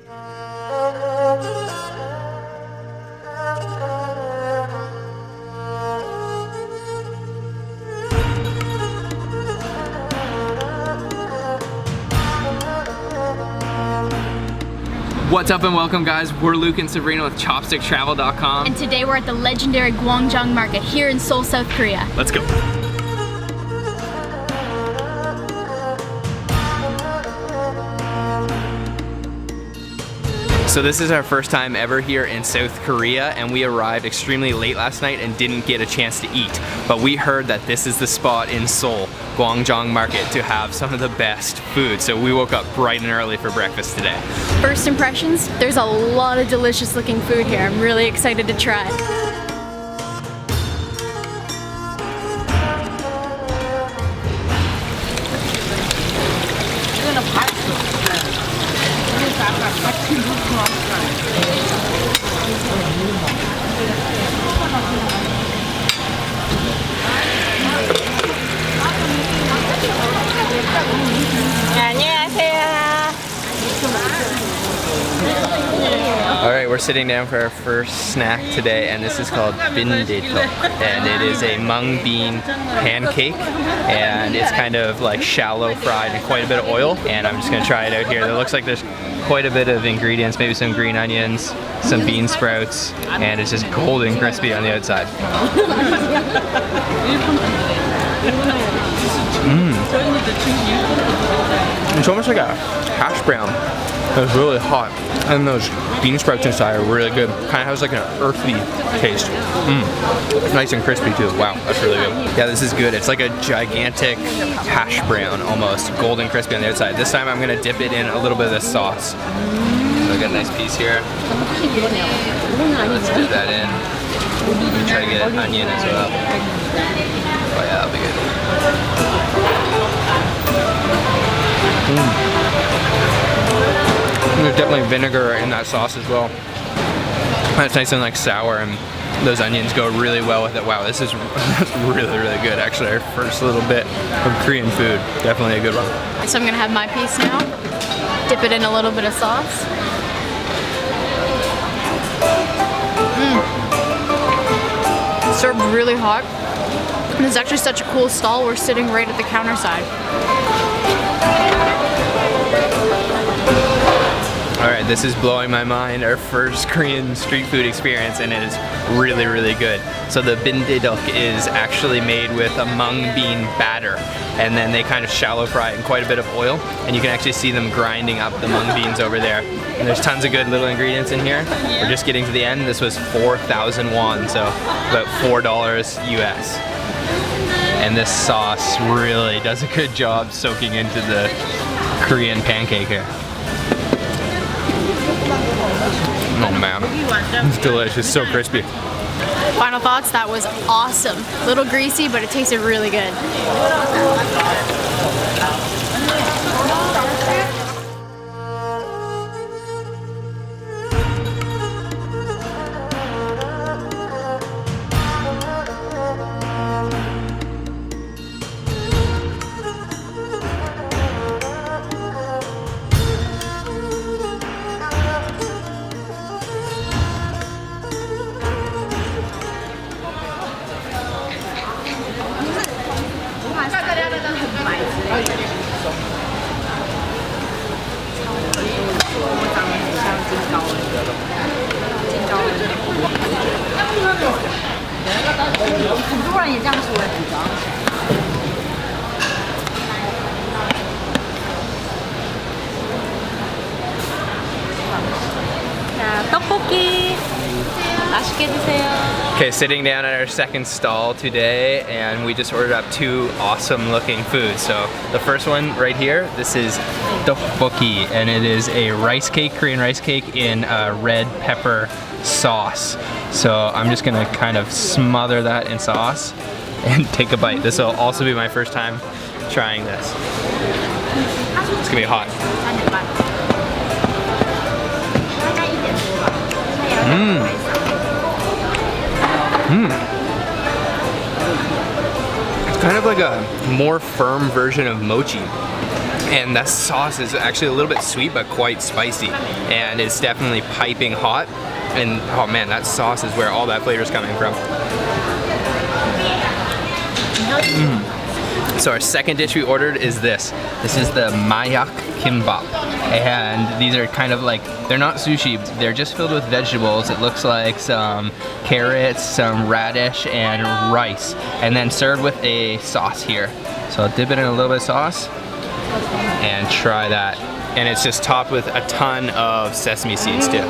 What's up and welcome, guys. We're Luke and Sabrina with ChopstickTravel.com. And today we're at the legendary Gwangjang Market here in Seoul, South Korea. Let's go. So this is our first time ever here in South Korea, and we arrived extremely late last night and didn't get a chance to eat. But we heard that this is the spot in Seoul, Gwangjang Market, to have some of the best food. So we woke up bright and early for breakfast today. First impressions, there's a lot of delicious looking food here. I'm really excited to try. Alright, we're sitting down for our first snack today, and this is called bindaetok, and it is a mung bean pancake, and it's kind of like shallow fried in quite a bit of oil, and I'm just going to try it out here. It looks like there's quite a bit of ingredients, maybe some green onions, some bean sprouts, and it's just golden crispy on the outside. It's almost like a hash brown. It's really hot, and those bean sprouts inside are really good. Kind of has like an earthy taste. Nice and crispy too. Wow, that's really good. Yeah, this is good. It's like a gigantic hash brown almost, golden crispy on the outside. This time I'm gonna dip it in a little bit of the sauce. So I got a nice piece here. Let's dip that in. Let me try to get an onion as well. Oh yeah, that'll be good. There's definitely vinegar in that sauce as well. It's nice and like sour, and those onions go really well with it. Wow, this is really, really good. Actually, our first little bit of Korean food. Definitely a good one. So I'm gonna have my piece now. Dip it in a little bit of sauce. It's served really hot. And it's actually such a cool stall. We're sitting right at the counter side. Alright, this is blowing my mind. Our first Korean street food experience, and it is really, really good. So the bindaetok is actually made with a mung bean batter, and then they kind of shallow fry it in quite a bit of oil, and you can actually see them grinding up the mung beans over there. And there's tons of good little ingredients in here. We're just getting to the end. This was 4,000 won, so about $4 US. And this sauce really does a good job soaking into the Korean pancake here. Oh man, it's delicious, so crispy. Final thoughts, that was awesome. A little greasy, but it tasted really good. 떡볶이 맛있게 드세요. Okay, sitting down at our second stall today, and we just ordered up two awesome looking foods. So the first one right here, this is tteokbokki, and it is a rice cake, Korean rice cake in red pepper sauce. So I'm just gonna kind of smother that in sauce and take a bite. This will also be my first time trying this. It's gonna be hot. It's kind of like a more firm version of mochi. And that sauce is actually a little bit sweet but quite spicy, and it's definitely piping hot. And oh man, that sauce is where all that flavor is coming from. So our second dish we ordered is this. This is the mayak kimbap. And these are kind of like, they're not sushi, they're just filled with vegetables. It looks like some carrots, some radish, and rice. And then served with a sauce here. So I'll dip it in a little bit of sauce and try that. And it's just topped with a ton of sesame seeds too.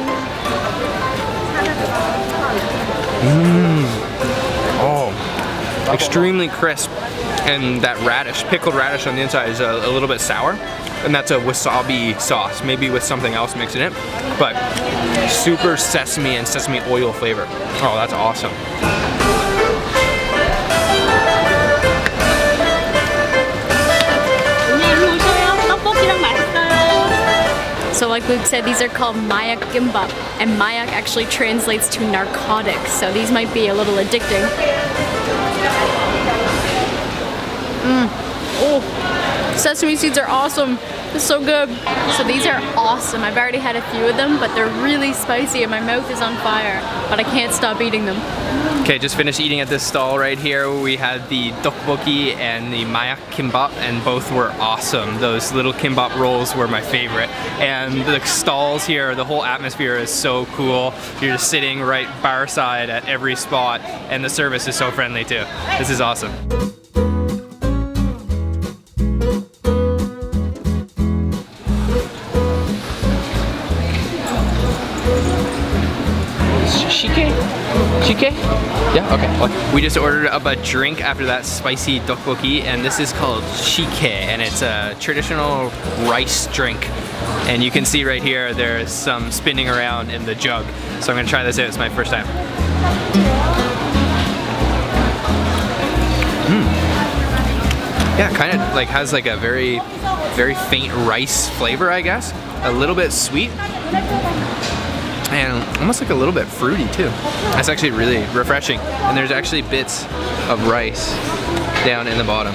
Oh, extremely crisp. And that radish, pickled radish on the inside is a little bit sour. And that's a wasabi sauce, maybe with something else mixed in it. But super sesame and sesame oil flavor. Oh, that's awesome. So like Luke said, these are called mayak gimbap, and mayak actually translates to narcotics, so these might be a little addicting. Oh, sesame seeds are awesome. It's so good. So these are awesome. I've already had a few of them, but they're really spicy and my mouth is on fire, but I can't stop eating them. Okay, just finished eating at this stall right here. We had the tteokbokki and the mayak kimbap, and both were awesome. Those little kimbap rolls were my favorite. And the stalls here, the whole atmosphere is so cool. You're just sitting right bar side at every spot, and the service is so friendly too. This is awesome. Shike? Yeah, okay. We just ordered up a drink after that spicy tteokbokki, and this is called shike, and it's a traditional rice drink. And you can see right here, there's some spinning around in the jug. So I'm gonna try this out, it's my first time. Yeah, kind of like has like a very faint rice flavor, I guess. A little bit sweet. And almost like a little bit fruity too. That's actually really refreshing. And there's actually bits of rice down in the bottom.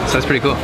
So that's pretty cool.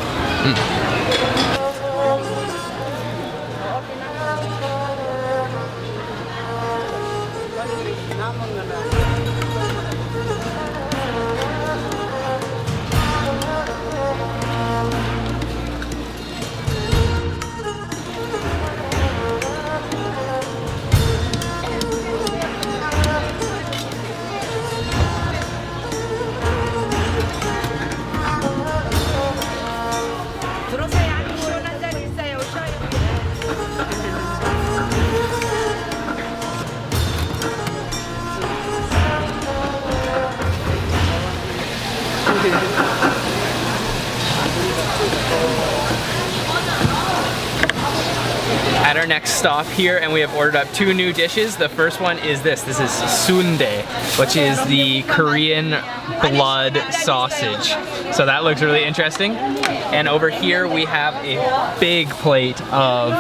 At our next stop here, and we have ordered up 2 new dishes. The first one is this. This is sundae, which is the Korean blood sausage. So that looks really interesting. And over here we have a big plate of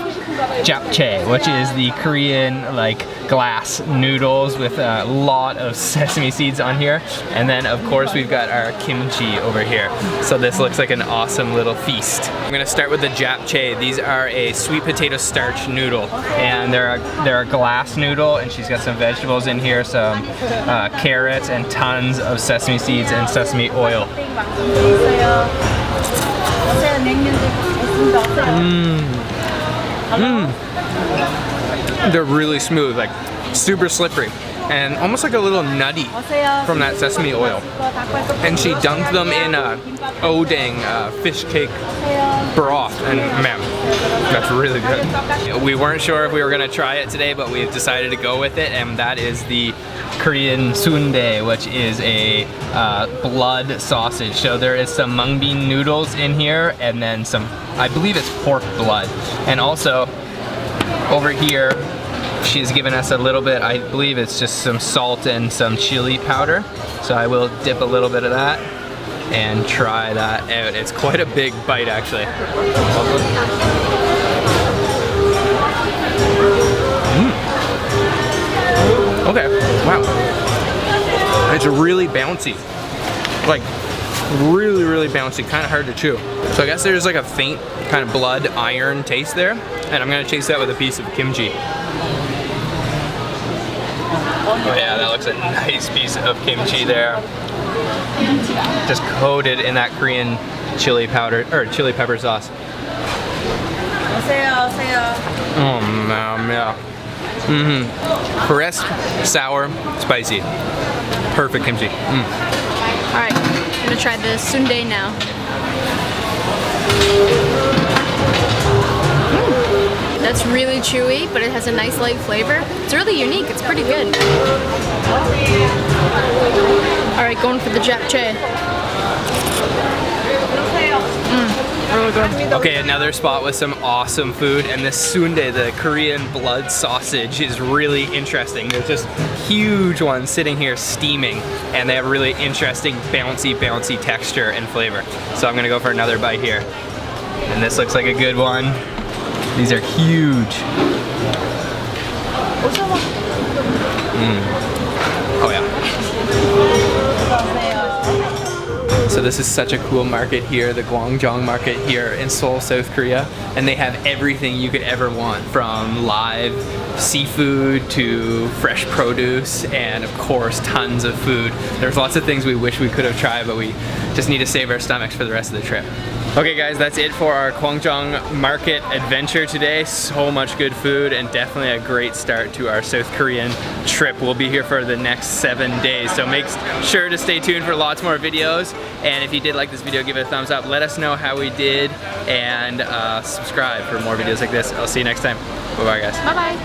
japchae, which is the Korean like glass noodles with a lot of sesame seeds on here. And then of course we've got our kimchi over here. So this looks like an awesome little feast. I'm gonna start with the japchae. These are a sweet potato starch noodle, and they're a glass noodle, and she's got some vegetables in here, some carrots, and tons of sesame seeds and sesame oil. They're really smooth, like super slippery, and almost like a little nutty from that sesame oil. And she dunked them in odang fish cake broth, and man, that's really good. We weren't sure if we were gonna try it today, but we've decided to go with it, and that is the Korean sundae, which is a blood sausage. So there is some mung bean noodles in here, and then some, I believe it's pork blood. And also, over here, she's given us a little bit, I believe it's just some salt and some chili powder. So I will dip a little bit of that and try that out. It's quite a big bite, actually. Okay, wow. It's really bouncy. Like, Really, really bouncy, kind of hard to chew. So I guess there's like a faint kind of blood iron taste there, and I'm gonna chase that with a piece of kimchi. Oh yeah, that looks a nice piece of kimchi there. Just coated in that Korean chili powder, or chili pepper sauce. Oh man, yeah. Crisp, sour, spicy. Perfect kimchi. Alright, I'm gonna try the sundae now. That's really chewy, but it has a nice light flavor. It's really unique, it's pretty good. Alright, going for the japchae. Really good. Okay, another spot with some awesome food, and this sundae, the Korean blood sausage, is really interesting. There's just huge ones sitting here steaming, and they have really interesting bouncy texture and flavor. So I'm gonna go for another bite here. And this looks like a good one. These are huge. Oh yeah. So this is such a cool market here, the Gwangjang market here in Seoul, South Korea. And they have everything you could ever want, from live seafood to fresh produce, and of course tons of food. There's lots of things we wish we could have tried, but we just need to save our stomachs for the rest of the trip. Okay guys, that's it for our Gwangjang market adventure today. So much good food, and definitely a great start to our South Korean trip. We'll be here for the next 7 days, so make sure to stay tuned for lots more videos. And if you did like this video, give it a thumbs up. Let us know how we did, and subscribe for more videos like this. I'll see you next time. Bye bye guys. Bye bye.